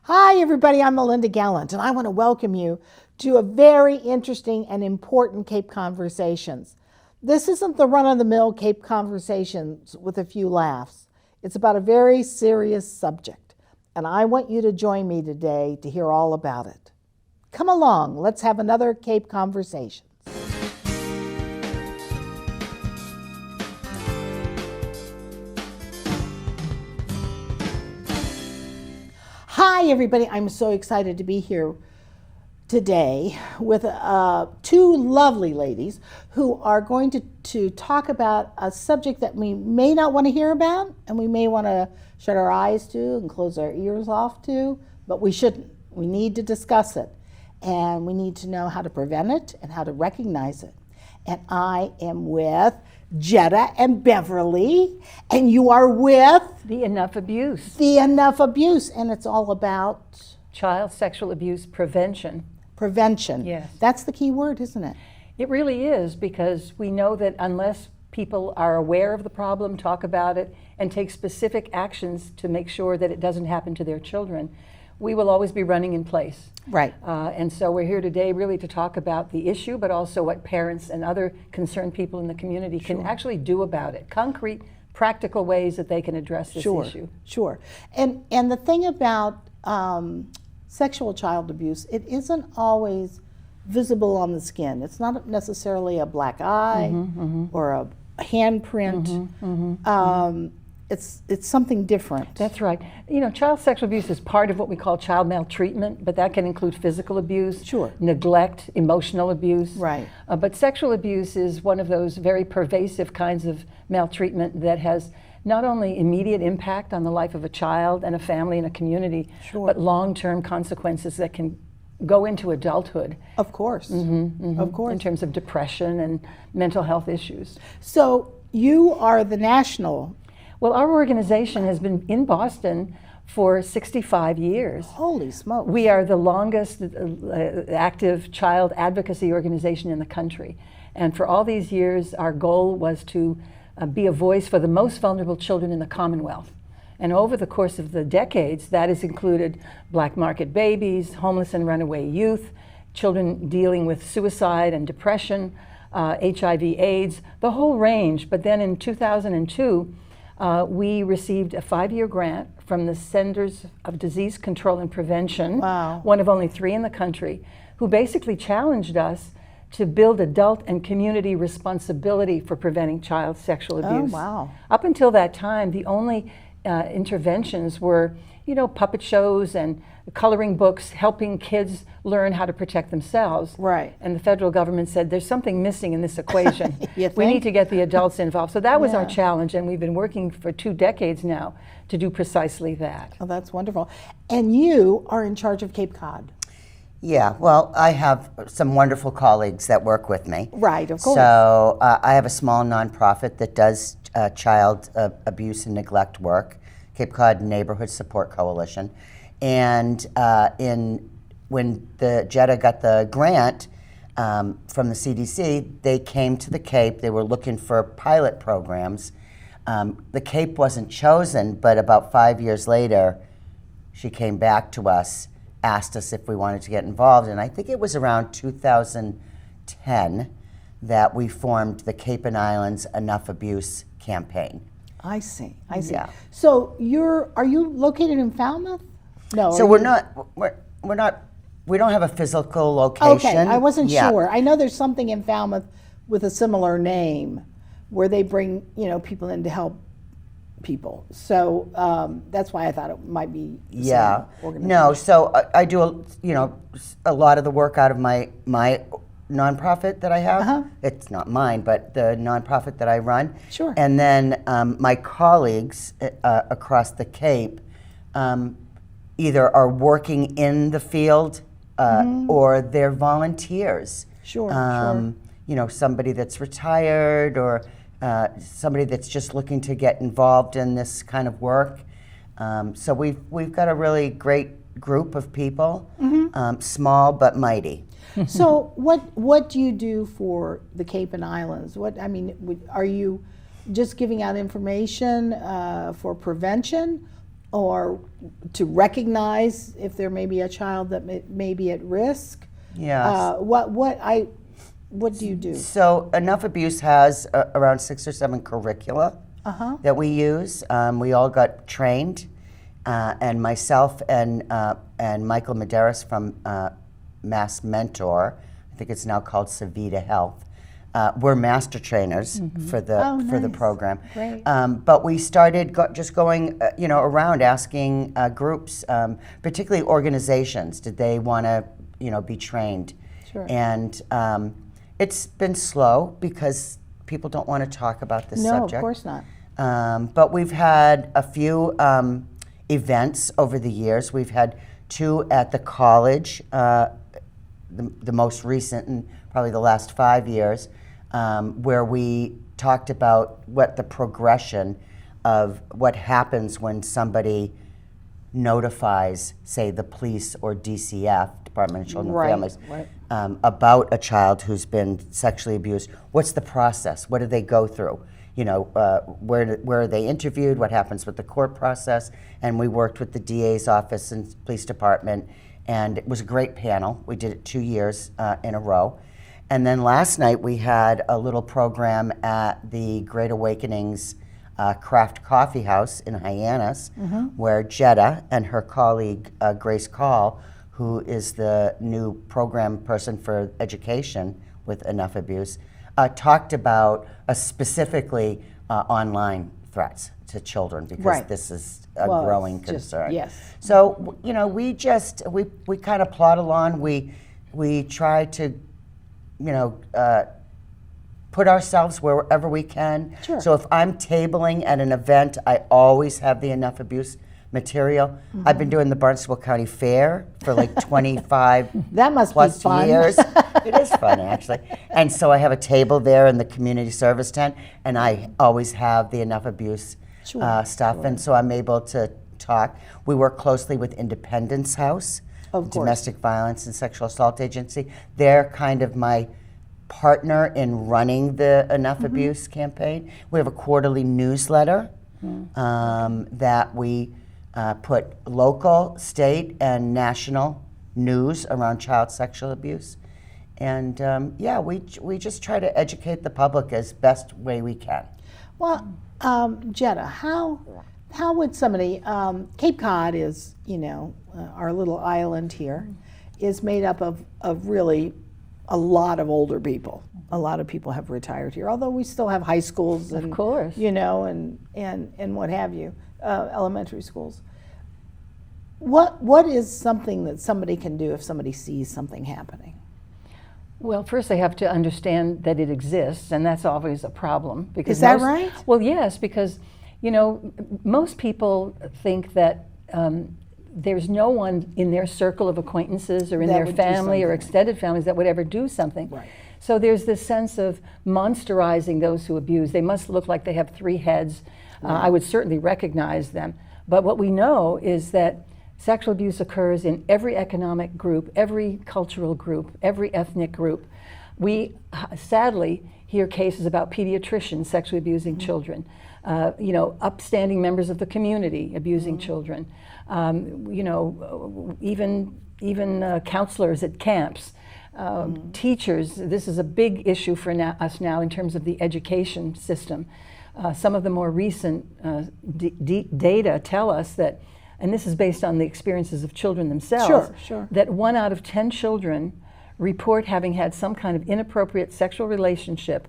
Hi, everybody. I'm Melinda Gallant, and I want to welcome you to a very interesting and important Cape Conversations. This isn't the run-of-the-mill Cape Conversations with a few laughs. It's about a very serious subject, and I want you to join me today to hear all about it. Come along, let's have another Cape Conversations. Hi, everybody. I'm so excited to be here today with two lovely ladies who are going to talk about a subject that we may not want to hear about and we may want to shut our eyes to and close our ears off to, but we shouldn't. We need to discuss it, and we need to know how to prevent it and how to recognize it. And I am with Jetta and Beverly, and you are with The Enough Abuse. The Enough Abuse, and it's all about Child sexual abuse prevention. prevention. Yes. That's the key word, isn't it? It really is, because we know that unless people are aware of the problem, talk about it, and take specific actions to make sure that it doesn't happen to their children, we will always be running in place. Right. And so we're here today really to talk about the issue, but also what parents and other concerned people in the community can actually do about it. Concrete, practical ways that they can address this issue. Sure. And the thing about sexual child abuse, it isn't always visible on the skin. It's not necessarily a black eye or a handprint. It's something different. That's right. You know, child sexual abuse is part of what we call child maltreatment, but that can include physical abuse, neglect, emotional abuse. Right. But sexual abuse is one of those very pervasive kinds of maltreatment that has not only immediate impact on the life of a child and a family and a community, but long-term consequences that can go into adulthood. Of course. Of course. In terms of depression and mental health issues. So you are the national. Well, our organization has been in Boston for 65 years. Holy smokes. We are the longest active child advocacy organization in the country. And for all these years, our goal was to be a voice for the most vulnerable children in the Commonwealth. And over the course of the decades, that has included black market babies, homeless and runaway youth, children dealing with suicide and depression, HIV/AIDS, the whole range. But then in 2002, we received a 5-year grant from the Centers of Disease Control and Prevention, one of only 3 in the country, who basically challenged us to build adult and community responsibility for preventing child sexual abuse. Oh, wow. Up until that time, the only interventions were, you know, puppet shows and coloring books, helping kids learn how to protect themselves. Right. And the federal government said, there's something missing in this equation. You We think? need to get the adults involved. So that was our challenge, and we've been working for 2 decades now to do precisely that. Oh, that's wonderful. And you are in charge of Cape Cod. Yeah, well, I have some wonderful colleagues that work with me. Right, of course. So I have a small nonprofit that does child abuse and neglect work, Cape Cod Neighborhood Support Coalition. And when the Jetta got the grant from the CDC, they came to the Cape. They were looking for pilot programs. The Cape wasn't chosen, but about 5 years later, she came back to us, asked us if we wanted to get involved, and I think it was around 2010 that we formed the Cape and Islands Enough Abuse campaign. I see. Yeah. So are you located in Falmouth? No. So we don't have a physical location. Okay, I wasn't Yeah. sure. I know there's something in Falmouth with a similar name where they bring, people in to help people. So that's why I thought it might be the Yeah. same organization. No, so I do a lot of the work out of my nonprofit that I have. It's not mine, but the nonprofit that I run. Sure. And then my colleagues across the Cape either are working in the field or they're volunteers. Sure. Somebody that's retired or somebody that's just looking to get involved in this kind of work. So we've got a really great group of people, small but mighty. So what do you do for the Cape and Islands? Are you just giving out information for prevention, or to recognize if there may be a child that may be at risk? Yes. What do you do? So Enough Abuse has around 6 or 7 curricula that we use. We all got trained, and myself and Michael Medeiros from Mass Mentor, I think it's now called Savita Health. We're master trainers for the program. Great. But we started just going, around asking groups, particularly organizations, did they want to, be trained? Sure. And it's been slow because people don't want to talk about this subject. No, of course not. But we've had a few events over the years. We've had 2 at the college, the most recent and probably the last 5 years, where we talked about what the progression of what happens when somebody notifies, say, the police or DCF, Department of Children and Families, about a child who's been sexually abused. What's the process? What do they go through? Where are they interviewed? What happens with the court process? And we worked with the DA's office and police department, and it was a great panel. We did it 2 years in a row. And then last night we had a little program at the Great Awakenings Craft Coffee House in Hyannis, where Jetta and her colleague Grace Call, who is the new program person for education with Enough Abuse, talked about specifically online threats to children, because this is a growing concern. Yes. So we kind of plod along. We try to put ourselves wherever we can. Sure. So if I'm tabling at an event, I always have the Enough Abuse material. I've been doing the Barnstable County Fair for like 25 That must plus be fun. years. It is fun, actually. And so I have a table there in the community service tent, and I always have the Enough Abuse stuff. And so I'm able to talk. We work closely with Independence House, Domestic Violence and Sexual Assault Agency. They're kind of my partner in running the Enough Abuse campaign. We have a quarterly newsletter that we put local, state, and national news around child sexual abuse. And we just try to educate the public as best way we can. Well, Jetta, how would somebody, Cape Cod is, our little island here, is made up of really a lot of older people. A lot of people have retired here, although we still have high schools and, Of course. and what have you, elementary schools. What is something that somebody can do if somebody sees something happening? Well, first they have to understand that it exists, and that's always a problem. Because Is that right? Well, yes, because most people think that there's no one in their circle of acquaintances or in That their would do family or something. extended families that would ever do something. Right. So there's this sense of monsterizing those who abuse. They must look like they have 3 heads. I would certainly recognize them. But what we know is that sexual abuse occurs in every economic group, every cultural group, every ethnic group. We sadly hear cases about pediatricians sexually abusing children, upstanding members of the community abusing children, even counselors at camps, teachers. This is a big issue for us now in terms of the education system. Some of the more recent data tell us that, and this is based on the experiences of children themselves, Sure. that 1 out of 10 children report having had some kind of inappropriate sexual relationship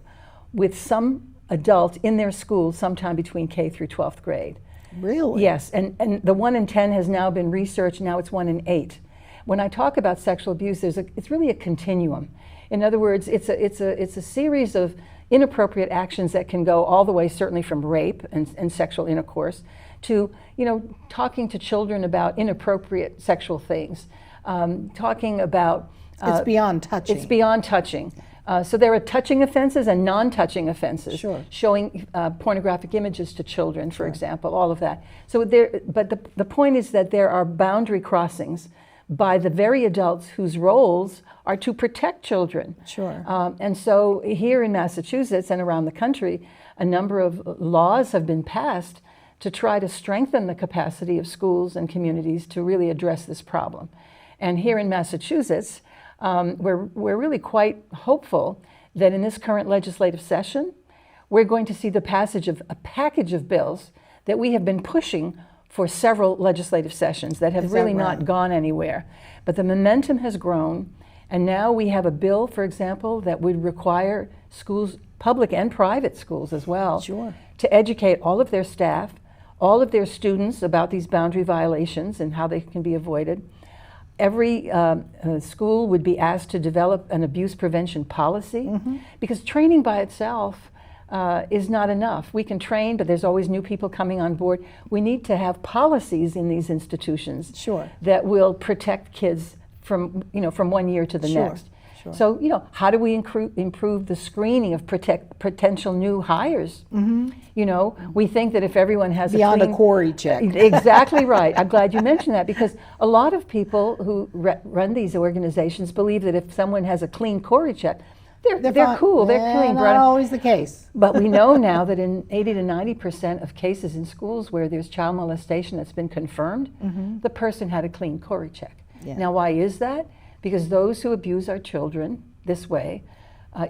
with some adult in their school sometime between K through 12th grade. Really? Yes, and the 1 in 10 has now been researched, now it's 1 in 8. When I talk about sexual abuse, it's really a continuum. In other words, it's a series of inappropriate actions that can go all the way, certainly from rape and sexual intercourse, to talking to children about inappropriate sexual things, talking about It's beyond touching. It's beyond touching. So there are touching offenses and non-touching offenses. Sure. Showing pornographic images to children, for example, all of that. So but the point is that there are boundary crossings by the very adults whose roles are to protect children. Sure. And so here in Massachusetts and around the country, a number of laws have been passed to try to strengthen the capacity of schools and communities to really address this problem. And here in Massachusetts, we're really quite hopeful that in this current legislative session, we're going to see the passage of a package of bills that we have been pushing for several legislative sessions that have really not gone anywhere. But the momentum has grown, and now we have a bill, for example, that would require schools, public and private schools as well, to educate all of their staff, all of their students about these boundary violations and how they can be avoided. Every school would be asked to develop an abuse prevention policy, because training by itself is not enough. We can train, but there's always new people coming on board. We need to have policies in these institutions that will protect kids from, from one year to the next. So, how do we improve the screening of potential new hires? We think that if everyone has beyond a query check. Exactly right. I'm glad you mentioned that, because a lot of people who run these organizations believe that if someone has a clean query check, they're cool, they're clean. Not always the case. But we know now that in 80 to 90% of cases in schools where there's child molestation that's been confirmed, the person had a clean query check. Now, why is that? Because those who abuse our children this way,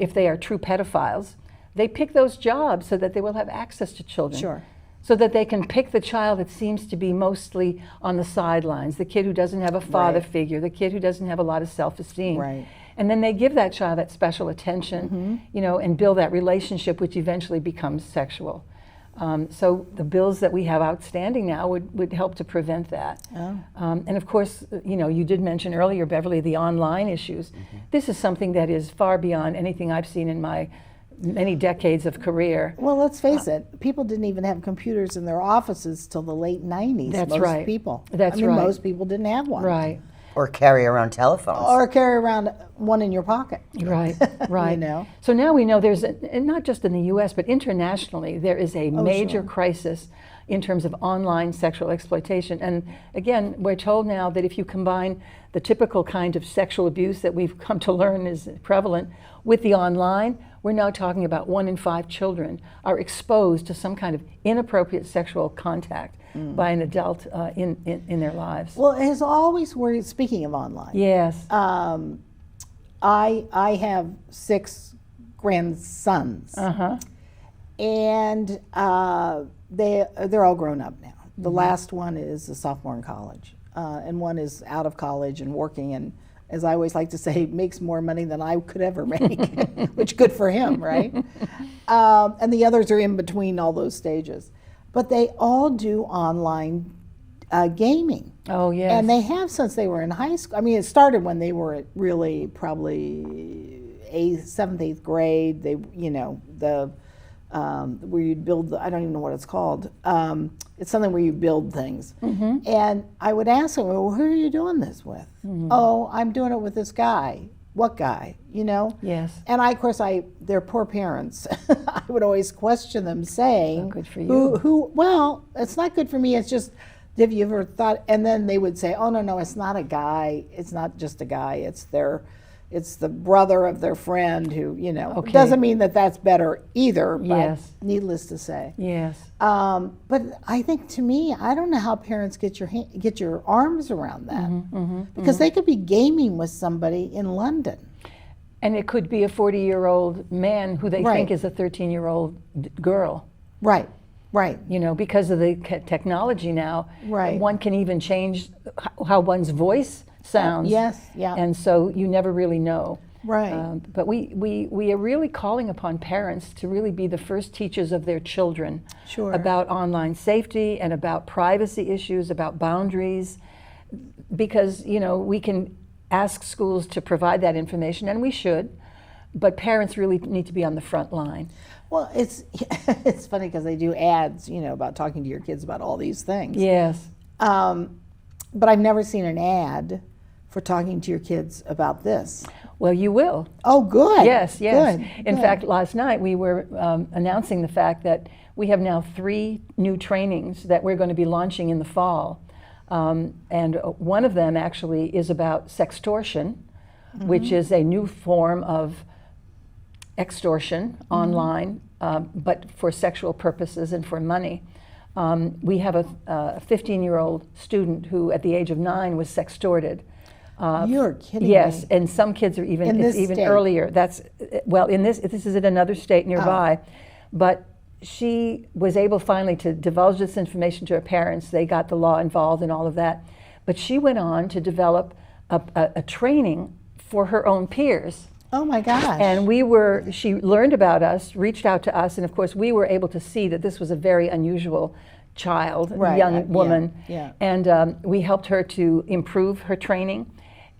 if they are true pedophiles, they pick those jobs so that they will have access to children. So that they can pick the child that seems to be mostly on the sidelines, the kid who doesn't have a father figure, the kid who doesn't have a lot of self-esteem. And then they give that child that special attention, and build that relationship, which eventually becomes sexual. So the bills that we have outstanding now would help to prevent that. And of course, you did mention earlier, Beverly, the online issues. This is something that is far beyond anything I've seen in my many decades of career. Well, let's face it, people didn't even have computers in their offices till the late 90s. That's most right. people. That's right. Most people didn't have one. Right. Or carry around telephones. Or carry around one in your pocket. Right, right. You know? So now we know there's, and not just in the US, but internationally, there is a major crisis in terms of online sexual exploitation. And again, we're told now that if you combine the typical kind of sexual abuse that we've come to learn is prevalent with the online, we're now talking about 1 in 5 children are exposed to some kind of inappropriate sexual contact by an adult in their lives. Well, it has always worried, speaking of online. Yes. I have 6 grandsons. And they're all grown up now. The last one is a sophomore in college, and one is out of college and working, and as I always like to say, makes more money than I could ever make, which good for him, right? And the others are in between all those stages. But they all do online gaming. Oh, yes. And they have since they were in high school. I mean, it started when they were really probably 7th, 8th grade. They, where you'd build I don't even know what it's called. It's something where you build things. And I would ask them, well, who are you doing this with? Oh, I'm doing it with this guy. What guy? Yes. And of course, their poor parents, I would always question them saying, good for you. Well, it's not good for me. It's just, have you ever thought, and then they would say, oh, no, it's not a guy. It's not just a guy. It's the brother of their friend who, Okay. doesn't mean that that's better either, but Yes. needless to say. Yes. But I think, to me, I don't know how parents get your arms around that, because they could be gaming with somebody in London. And it could be a 40-year-old man who they think is a 13-year-old girl. Right. Because of the technology now, one can even change how one's voice sounds. Yes, yeah. And so you never really know. Right. But we are really calling upon parents to really be the first teachers of their children about online safety and about privacy issues, about boundaries, because we can ask schools to provide that information, and we should, but parents really need to be on the front line. Well, it's funny because they do ads, about talking to your kids about all these things. Yes. But I've never seen an ad for talking to your kids about this. Well, you will. Oh, good. Yes. Good. In fact, last night we were announcing the fact that we have now 3 new trainings that we're going to be launching in the fall. And one of them actually is about sextortion, which is a new form of extortion online, but for sexual purposes and for money. We have a 15-year-old student who, at the age of 9, was sextorted. You're kidding Yes, me. and some kids are even In this even state? earlier. That's well, this is in another state nearby, but she was able finally to divulge this information to her parents. They got the law involved and all of that, but she went on to develop a training for her own peers. Oh my gosh. And she learned about us, reached out to us, and of course we were able to see that this was a very unusual child, Right, young woman. yeah. And we helped her to improve her training.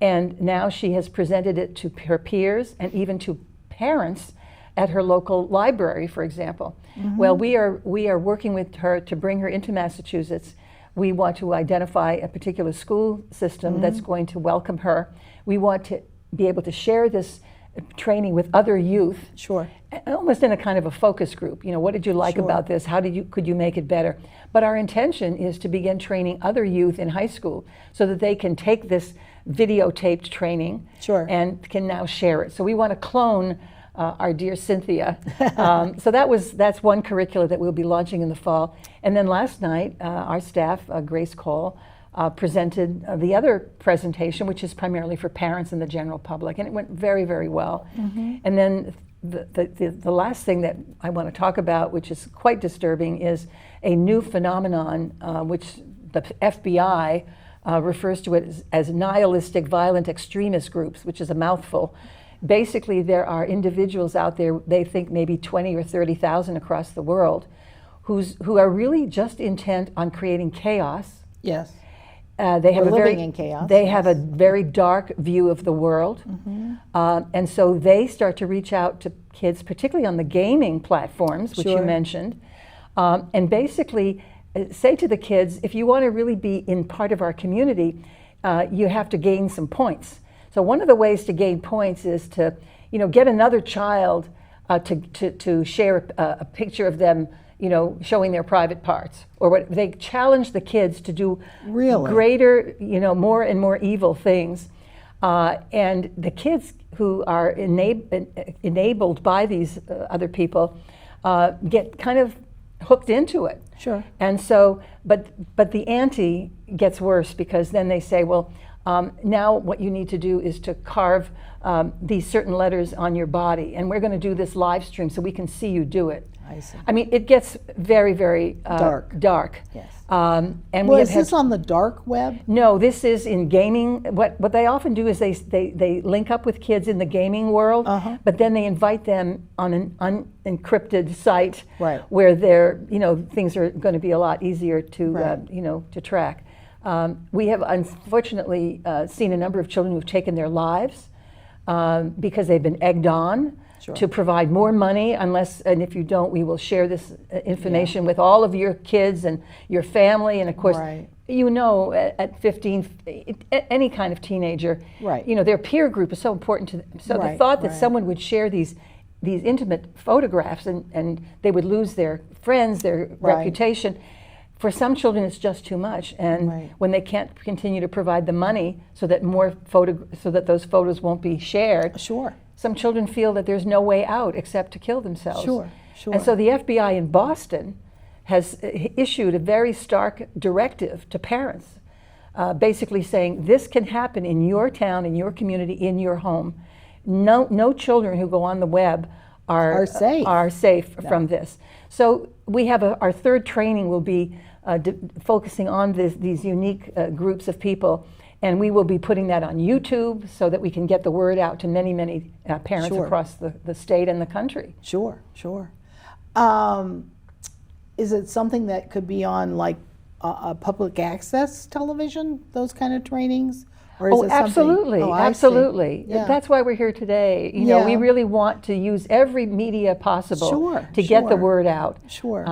And now she has presented it to her peers and even to parents at her local library, for example. Well, we are working with her to bring her into Massachusetts. We want to identify a particular school system that's going to welcome her. We want to be able to share this training with other youth, Sure. almost in a kind of a focus group. What did you like Sure. about this? How could you make it better? But our intention is to begin training other youth in high school so that they can take this videotaped training Sure. and can now share it. So we want to clone our dear Cynthia. So that's one curricula that we'll be launching in the fall. And then last night, our staff, Grace Cole, presented the other presentation, which is primarily for parents and the general public, and it went very, very well. And then the last thing that I want to talk about, which is quite disturbing, is a new phenomenon which the FBI refers to it as nihilistic violent extremist groups, which is a mouthful. Basically, there are individuals out there, they think maybe 20 or 30,000 across the world, who are really just intent on creating chaos. Yes. They have We're a very living in chaos, They have a very dark view of the world, and so they start to reach out to kids, particularly on the gaming platforms, which you Sure. mentioned, and basically say to the kids, if you want to really be in part of our community, you have to gain some points. So one of the ways to gain points is to, get another child to share a picture of them, showing their private parts, or what they challenge the kids to do Really? greater, more and more evil things. And the kids who are enabled by these other people get kind of hooked into it. Sure. And so, but the ante gets worse, because then they say, well, now what you need to do is to carve these certain letters on your body, and we're going to do this live stream so we can see you do it. I see. I mean, it gets very, very dark. Yes. And Well, we is have this on the dark web? No, this is in gaming. What they often do is they link up with kids in the gaming world, but then they invite them on an unencrypted site, Right. where things are going to be a lot easier to Right. to track. We have unfortunately seen a number of children who've taken their lives because they've been egged on Sure. to provide more money, and if you don't, we will share this information with all of your kids and your family, and of course, Right. at 15, any kind of teenager, Right. Their peer group is so important to them. So the Right, thought that right. someone would share these intimate photographs and they would lose their friends, their Right. reputation. For some children, it's just too much, and Right. when they can't continue to provide the money so that so that those photos won't be shared, Sure. some children feel that there's no way out except to kill themselves. Sure, sure. And so the FBI in Boston has issued a very stark directive to parents, basically saying this can happen in your town, in your community, in your home. No children who go on the web are safe from this. So we have our third training will be focusing on these unique groups of people, and we will be putting that on YouTube so that we can get the word out to many, many parents Sure. across the state and the country. Sure. Is it something that could be on like a public access television, those kind of trainings? Or is it something- Absolutely, Oh, I see. absolutely. Yeah. That's why we're here today. We Yeah. really want to use every media possible Sure, to get the sure. word out. Sure.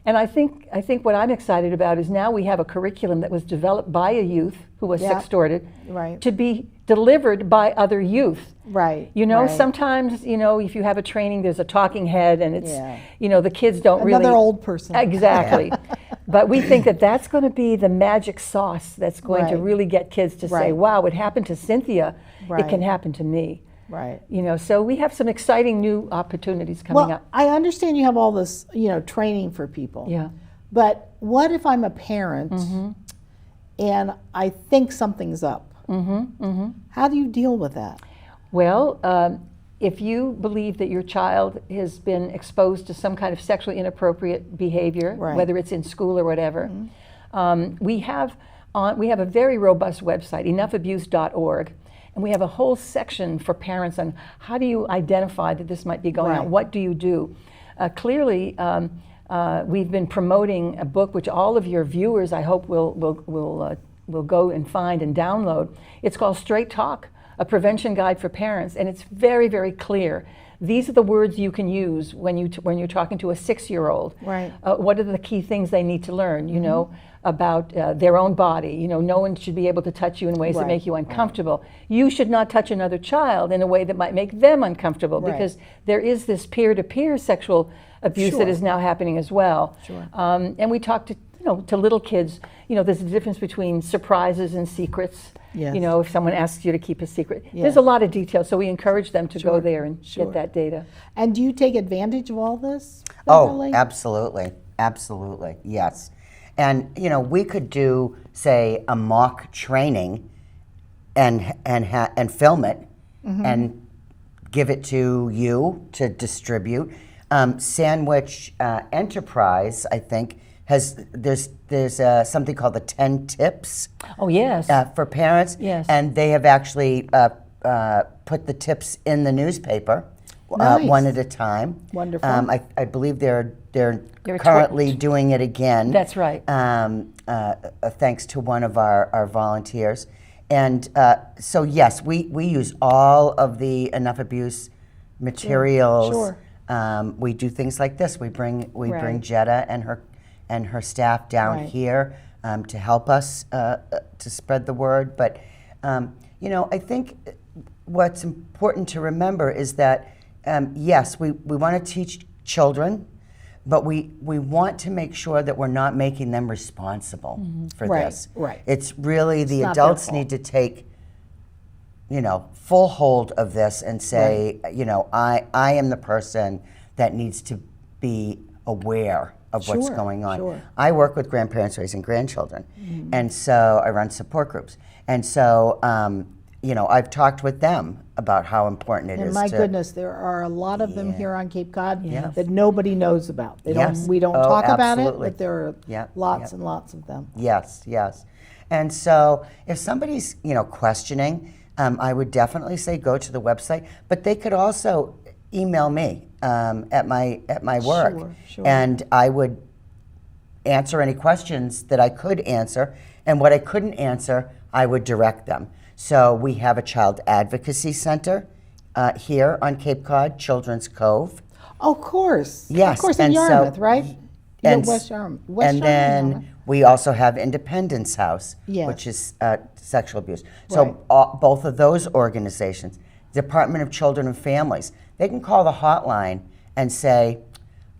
And I think what I'm excited about is now we have a curriculum that was developed by a youth who was Yeah. sextorted Right. to be delivered by other youth. Right. Right. right. Sometimes, if you have a training, there's a talking head, and it's, Yeah. the kids don't really. Another old person. Exactly. But we think that that's going to be the magic sauce that's going to Right. really get kids to say, Right. wow, it happened to Cynthia, Right. it can happen to me. Right. So we have some exciting new opportunities coming Well, up. I understand you have all this, training for people. Yeah. But what if I'm a parent and I think something's up? How do you deal with that? Well, if you believe that your child has been exposed to some kind of sexually inappropriate behavior, Right. whether it's in school or whatever, we have a very robust website, enoughabuse.org, and we have a whole section for parents on how do you identify that this might be going Right. on. What do you do? Clearly, we've been promoting a book which all of your viewers, I hope, will go and find and download. It's called Straight Talk, a prevention guide for parents, and it's very, very clear. These are the words you can use when you're talking to a 6-year-old. Right. What are the key things they need to learn? You know, about their own body. You know, no one should be able to touch you in ways that Right. make you uncomfortable. You should not touch another child in a way that might make them uncomfortable, Right. because there is this peer-to-peer sexual abuse Sure. that is now happening as well. Sure. And we talk to little kids. You know, there's a difference between surprises and secrets. Yes. You know, if someone asks you to keep a secret, Yes. there's a lot of detail. So we encourage them to go Sure. there and Sure. get that data. And do you take advantage of all this? Oh, Beverly? absolutely. Absolutely. Yes. And, you know, we could do, say, a mock training and film it and give it to you to distribute. Sandwich Enterprise, I think, there's something called the 10 tips Oh, yes. for parents. Yes. And they have actually put the tips in the newspaper. Nice. One at a time. Wonderful. I believe they're They're currently doing it again. That's right. Thanks to one of our volunteers. And so yes, we use all of the Enough Abuse materials. Sure. We do things like this. We bring Right. Jetta and her staff down Right. here to help us to spread the word. But you know, I think what's important to remember is that yes, we want to teach children, but we want to make sure that we're not making them responsible for Right, this. right. It's really the not their adults fault. need to take, you know, full hold of this and say, you know, I am the person that needs to be aware of what's Sure, going on. sure. I work with grandparents raising grandchildren, and so I run support groups. And so, you know, I've talked with them about how important it And is my to. goodness, there are a lot of them Yeah. here on Cape Cod Yes. that nobody knows about. Yes. We don't Oh, talk about it, absolutely. but there are Yep, lots yep. and lots of them. Yes, yes. And so if somebody's, you know, questioning, I would definitely say go to the website, but they could also email me at my work. Sure, sure. And I would answer any questions that I could answer, and what I couldn't answer, I would direct them. So we have a child advocacy center here on Cape Cod, Children's Cove. Of course. Yes, Of course, in and so- Yarmouth, right? and West s- Yarmouth. And then we also have Independence House, Yes. which is sexual abuse. Right. So both of those organizations, Department of Children and Families, they can call the hotline and say,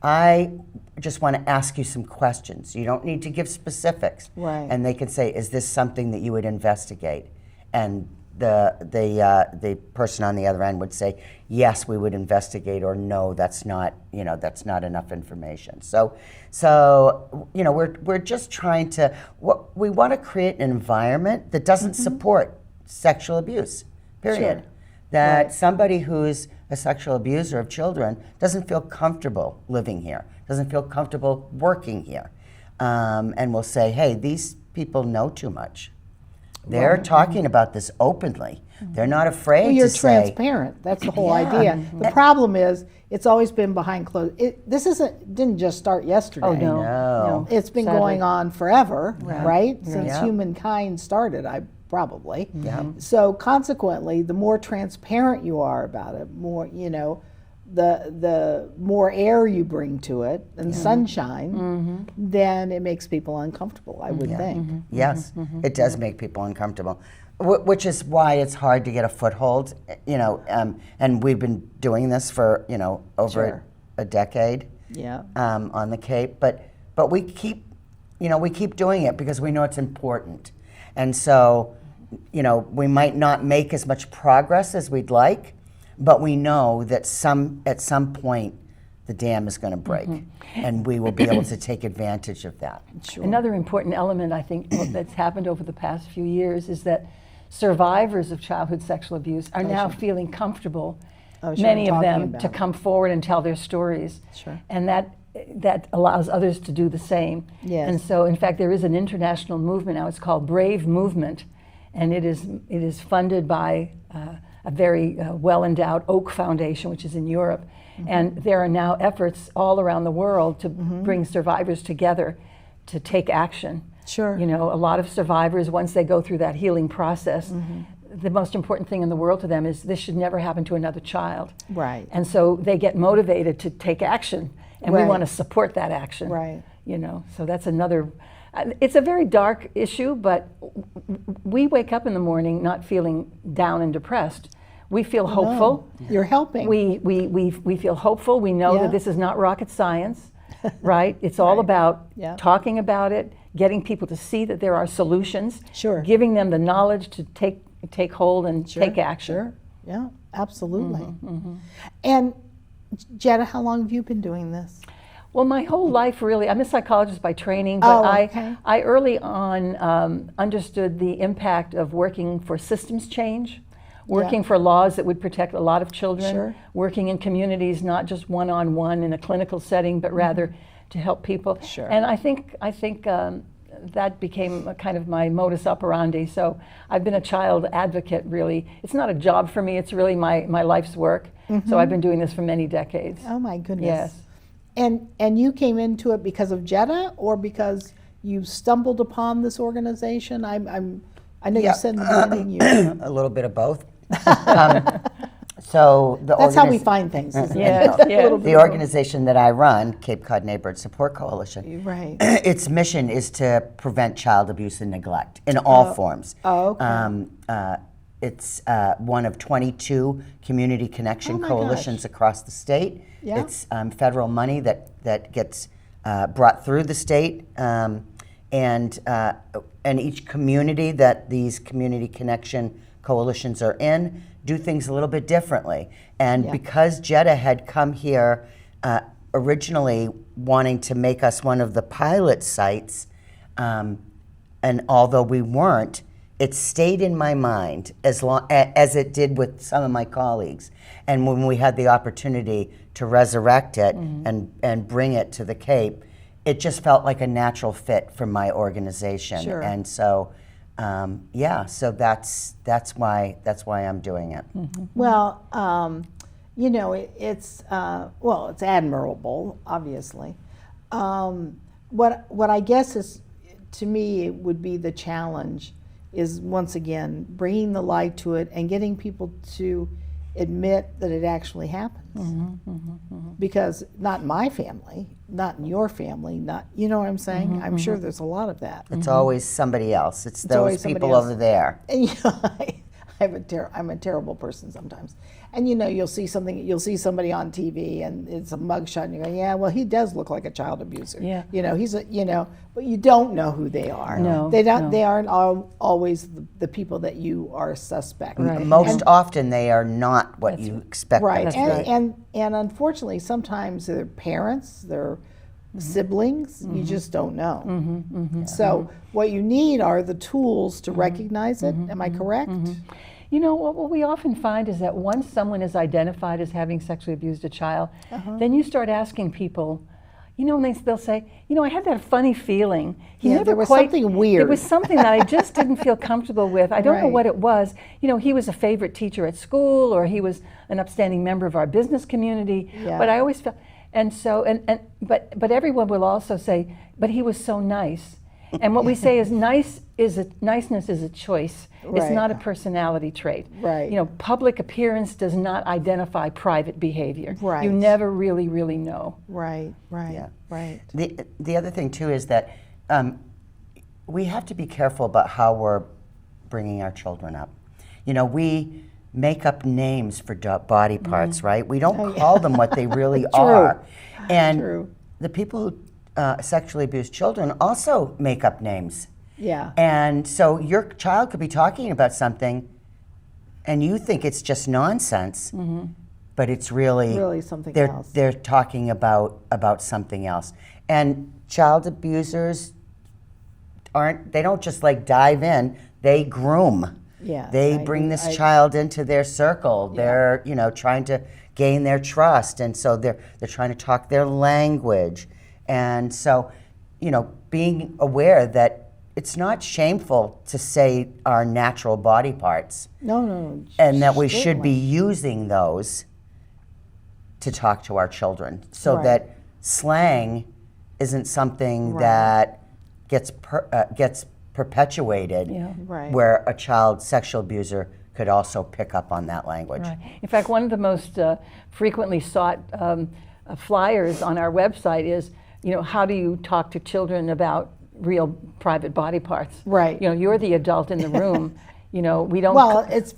I just want to ask you some questions. You don't need to give specifics. Right. And they can say, is this something that you would investigate? And the person on the other end would say, yes, we would investigate, or no, that's not, you know, that's not enough information. So you know, we're just trying to, we want to create an environment that doesn't support sexual abuse, period. Sure. That Right. somebody who's a sexual abuser of children doesn't feel comfortable living here, doesn't feel comfortable working here, and will say, hey, these people know too much. They're talking about this openly. They're not afraid Well, you're to say. transparent. That's the whole Yeah. idea. The problem is, it's always been behind closed. This didn't just start yesterday. Oh, no. know. It's been Sadly. going on forever, right? Yeah. Since Yeah. humankind started, probably. Yeah. So consequently, the more transparent you are about it, more, you know, the more air you bring to it and sunshine, then it makes people uncomfortable, I would think. Yes, it does make people uncomfortable, which is why it's hard to get a foothold. You know, and we've been doing this for, you know, over Sure. a decade. Yeah. On the Cape, but we keep doing it because we know it's important, and so, you know, we might not make as much progress as we'd like, but we know that at some point the dam is going to break, and we will be able to take advantage of that. Sure. Another important element, I think, that's happened over the past few years is that survivors of childhood sexual abuse are now feeling comfortable, many of them, to come forward and tell their stories. Sure. And that allows others to do the same. Yes. And so, in fact, there is an international movement now. It's called Brave Movement, and it is funded by a very well-endowed Oak Foundation, which is in Europe. And there are now efforts all around the world to bring survivors together to take action. Sure. You know, a lot of survivors, once they go through that healing process, the most important thing in the world to them is this should never happen to another child. Right. And so they get motivated to take action, and we Right. want to support that action. Right. You know, so that's another. It's a very dark issue, but we wake up in the morning not feeling down and depressed. We feel hopeful. No, you're helping. We feel hopeful. We know Yeah. that this is not rocket science, right? It's all about Yeah. talking about it, getting people to see that there are solutions, Sure. giving them the knowledge to take hold and take action. Sure. Yeah, absolutely. And Jetta, how long have you been doing this? Well, my whole life really, I'm a psychologist by training, but okay. I early on understood the impact of working for systems change, working for laws that would protect a lot of children, Sure. working in communities, not just one-on-one in a clinical setting, but rather to help people. Sure. And I think that became a kind of my modus operandi. So I've been a child advocate, really. It's not a job for me, it's really my life's work. So I've been doing this for many decades. Oh my goodness. Yes. And you came into it because of Jetta, or because you stumbled upon this organization? I know you said in the beginning you. A little bit of both. So That's how we find things, isn't Yes, it? yes. the organization that I run, Cape Cod Neighborhood Support Coalition, Right. its mission is to prevent child abuse and neglect in all forms. Oh, okay. It's one of 22 community connection my coalitions across the state. Yeah. It's federal money that gets brought through the state, and each community that these community connection coalitions are in do things a little bit differently. And because Jetta had come here originally wanting to make us one of the pilot sites, and although we weren't, it stayed in my mind as long as it did with some of my colleagues. And when we had the opportunity to resurrect it and bring it to the Cape, it just felt like a natural fit for my organization. Sure. And so, so that's why I'm doing it. Well, you know, it's admirable, obviously. What I guess is, to me, it would be the challenge is, once again, bringing the light to it and getting people to admit that it actually happens. Because not in my family, not in your family, not, you know what I'm saying? I'm sure there's a lot of that. It's always somebody else. It's those always somebody people else. over there. And you know, I'm a terrible person sometimes. And you know, you'll see somebody on TV and it's a mugshot and you go, yeah, well, he does look like a child abuser. Yeah. You know, but you don't know who they are. No, They don't. no. They aren't always the people that you are a suspect. Right. Most often they are not what you expect Right. them to That's be. right. And unfortunately, sometimes they're parents, they're siblings, you just don't know. So what you need are the tools to recognize it. Am I correct? You know, what we often find is that once someone is identified as having sexually abused a child, then you start asking people, you know, and they'll say, you know, I had that funny feeling. There was something weird. There was something that I just didn't feel comfortable with. I don't know what it was. You know, he was a favorite teacher at school, or he was an upstanding member of our business community. Yeah. But I always felt, and so, but everyone will also say, but he was so nice. And what we say is niceness is a choice. It's Right. not a personality trait. Right. You know, public appearance does not identify private behavior. Right. You never really, really know. Right. Yeah. Right. The other thing too is that we have to be careful about how we're bringing our children up. You know, we make up names for body parts, right? We don't call them what they really are. And True. the people who sexually abuse children also make up names. Yeah. And so your child could be talking about something and you think it's just nonsense. but it's really something they're, else. They're talking about something else. And child abusers they don't just like dive in, they groom. Yeah, They bring this child into their circle. They're, trying to gain their trust, and so they're trying to talk their language. And so, being aware that it's not shameful to say our natural body parts. No. And that we should certainly. be using those to talk to our children, so Right. that slang isn't something Right. that gets perpetuated, Right. where a child sexual abuser could also pick up on that language. Right. In fact, one of the most frequently sought flyers on our website is, how do you talk to children about real private body parts? Right. You're the adult in the room. We don't. Well, it's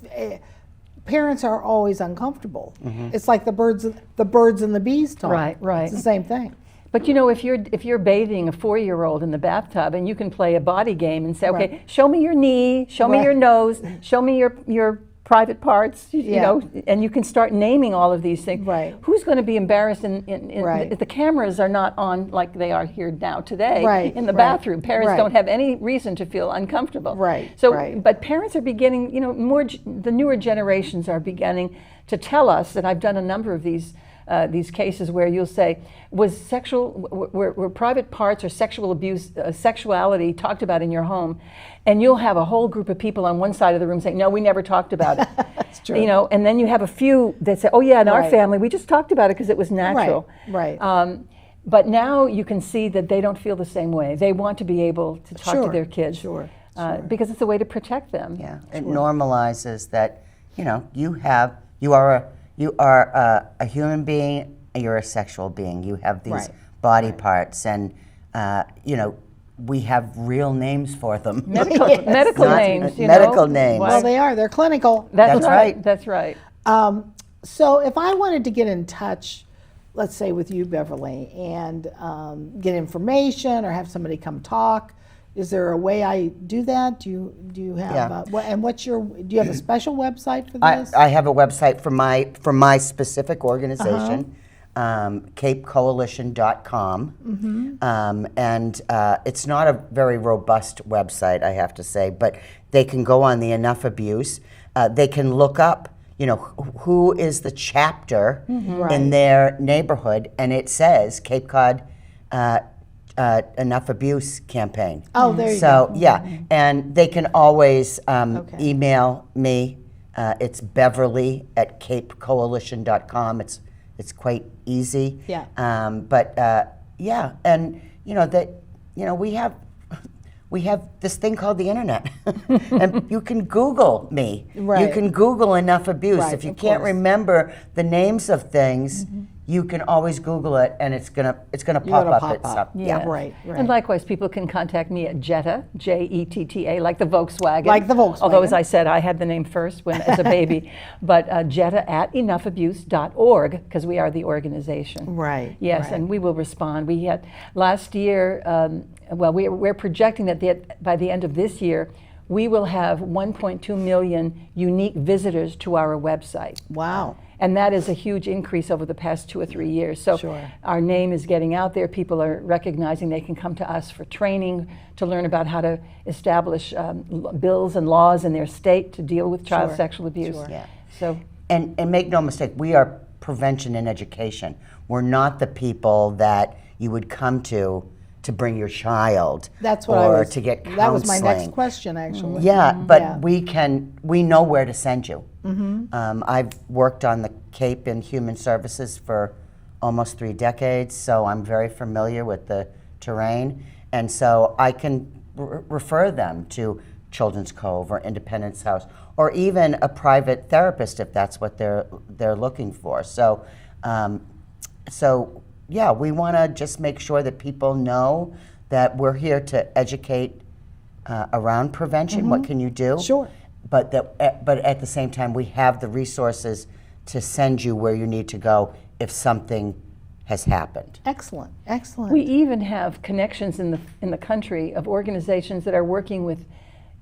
parents are always uncomfortable. It's like the birds and the bees talk. Right. It's the same thing. But if you're bathing a 4-year-old in the bathtub and you can play a body game and say, okay, Right. show me your knee, show me Right. your nose, show me your private parts, and you can start naming all of these things. Right. Who's going to be embarrassed Right. the cameras are not on like they are here now today Right, in the right, bathroom. Parents right. don't have any reason to feel uncomfortable. Right, So, right. but parents are beginning, the newer generations are beginning to tell us, and I've done a number of these cases where you'll say, were private parts or sexual abuse, sexuality talked about in your home? And you'll have a whole group of people on one side of the room saying, no, we never talked about it. That's true. And then you have a few that say, oh yeah, in our Right. family, we just talked about it because it was natural. Right. But now you can see that they don't feel the same way. They want to be able to talk to Sure, their kids. sure. Because it's a way to protect them. Yeah, it normalizes that, you are a human being, you're a sexual being. You have these Right. body parts, and we have real names for them. Medical, Yes. medical Not- names. medical names. Well, they are. They're clinical. That's That's right. right. That's right. So if I wanted to get in touch, let's say with you, Beverly, and get information or have somebody come talk, is there a way I do that? Do you have Yeah. and do you have a special website for I, this? I have a website for my specific organization, capecoalition.com, and it's not a very robust website, I have to say, but they can go on the Enough Abuse. They can look up, who is the chapter in their neighborhood, and it says Cape Cod Enough Abuse campaign. Oh, there you So go. yeah, and they can always email me. It's Beverly at capecoalition.com. It's quite easy. Yeah. Yeah, and we have this thing called the internet, and you can Google me. Right. You can Google Enough Abuse. Right, If you of can't course. remember the names of things, you can always Google it, and it's gonna pop up. pop up. Yeah. Right. And likewise, people can contact me at Jetta, Jetta, like the Volkswagen. Like the Volkswagen. Although, as I said, I had the name first as a baby. But Jetta at enoughabuse.org, because we are the organization. Right. Yes, right. and we will respond. We had last year, we're projecting that by the end of this year, we will have 1.2 million unique visitors to our website. Wow. And that is a huge increase over the past 2 or 3 years. So Sure. our name is getting out there. People are recognizing they can come to us for training, to learn about how to establish bills and laws in their state to deal with child Sure. sexual abuse. Sure. Yeah. So And make no mistake, we are prevention and education. We're not the people that you would come to bring your child That's what or I was. to get counseling. That was my next question, actually. Yeah, but Yeah. we know where to send you. I've worked on the Cape in Human Services for almost 3 decades, so I'm very familiar with the terrain, and so I can refer them to Children's Cove or Independence House, or even a private therapist if that's what they're looking for. So, yeah, we want to just make sure that people know that we're here to educate around prevention. What can you do? Sure. But at the same time, we have the resources to send you where you need to go if something has happened. Excellent. Excellent. we even have connections in the country of organizations that are working with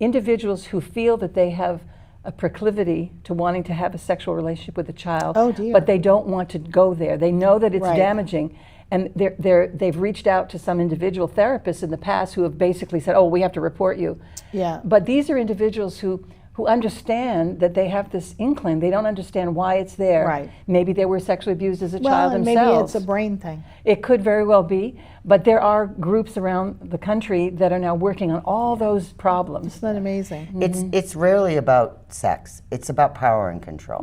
individuals who feel that they have a proclivity to wanting to have a sexual relationship with a child, Oh, dear. but they don't want to go there. They know that it's Right. damaging, and they've reached out to some individual therapists in the past who have basically said, oh, we have to report you. Yeah. But these are individuals who understand that they have this inkling. They don't understand why it's there. Right. Maybe they were sexually abused as a Well, child and themselves. maybe it's a brain thing. It could very well be, but there are groups around the country that are now working on all those problems. Isn't that amazing? It's rarely about sex. It's about power and control.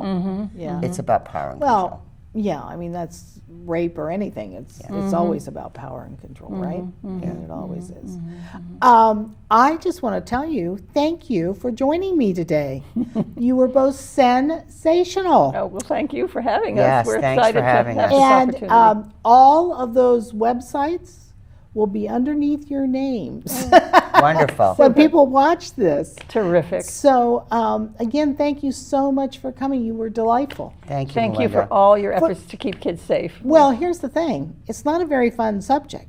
Yeah. It's about power and control. Well, yeah, I mean, that's rape or anything. It's always about power and control, right? And it always is. I just want to tell you, thank you for joining me today. You were both sensational. Oh, well, thank you for having Yes, us. We're thanks excited for having to have us. this And opportunity. all of those websites will be underneath your names Wonderful. when people watch this. Terrific. So, again, thank you so much for coming. You were delightful. Thank you, Thank you Melinda. for all your efforts to keep kids safe. Well, here's the thing. It's not a very fun subject.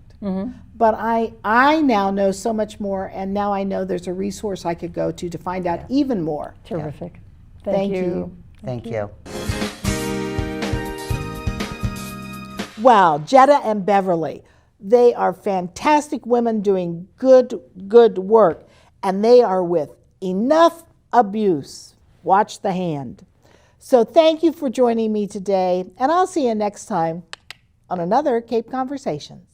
But I now know so much more, and now I know there's a resource I could go to find out even more. Terrific. Thank you. Thank you. Wow, Jetta and Beverly. They are fantastic women doing good work, and they are with Enough Abuse. Watch the hand. So thank you for joining me today, and I'll see you next time on another Cape Conversations.